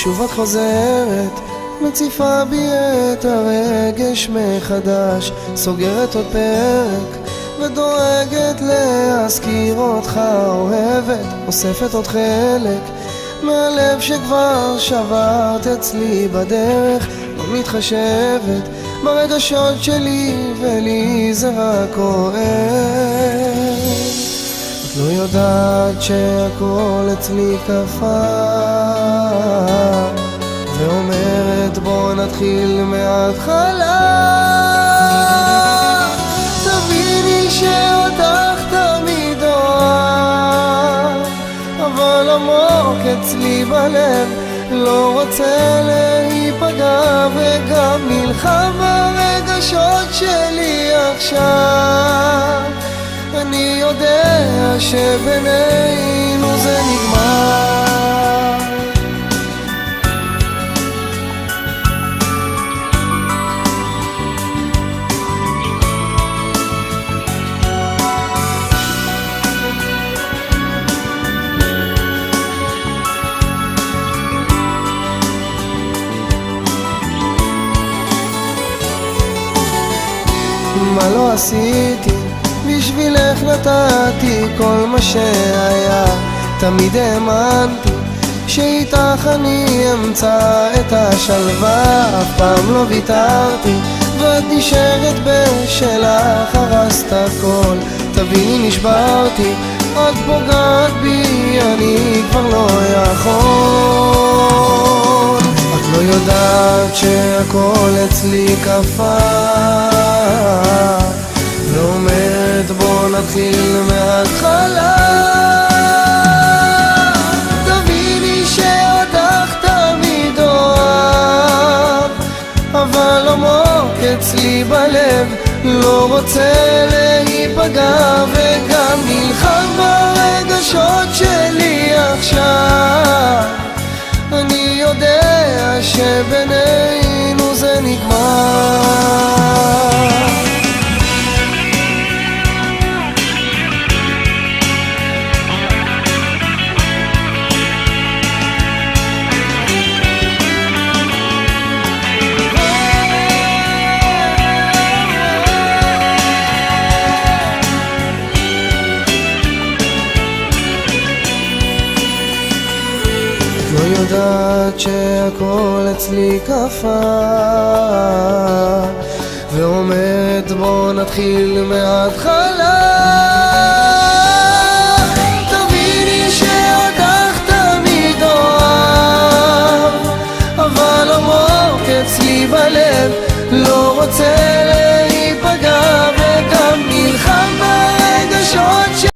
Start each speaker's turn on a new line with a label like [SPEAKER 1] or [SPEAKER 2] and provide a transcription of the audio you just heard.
[SPEAKER 1] ושוב את חוזרת, מציפה בי את הרגש מחדש, סוגרת עוד פרק ודואגת להזכיר אותך אוהבת, אוספת עוד חלק מהלב שכבר שברת אצלי בדרך, לא מתחשבת ברגשות שלי ולי זה רק כואב. את לא יודעת שהכל אצלי קפא ואומרת בוא נתחיל מההתחלה. תביני שאותך תמיד אוהב, אבל עמוק אצלי בלב לא רוצה להיפגע, וגם נלחם ברגשות שלי עכשיו. אני יודע שבינינו זה נגמר. מה לא עשיתי, בשבילך נתתי כל מה שהיה. תמיד האמנתי שאיתך אני אמצא את השלווה, אף פעם לא ויתרתי ואת נשארת בשלך, הרסת הכל. תביני נשברתי, את פוגעת בי, אני כבר לא יכול. את לא יודעת שהכל אצלי קפא ואומרת בוא נתחיל מההתחלה. תביני שאותך תמיד אוהב, אבל עמוק אצלי בלב לא רוצה להיפגע, וגם נלחם ברגשות שלי עכשיו. אני יודע שבינינו זה נגמר. לא יודעת שהכל אצלי קפא ואומרת בוא נתחיל מההתחלה.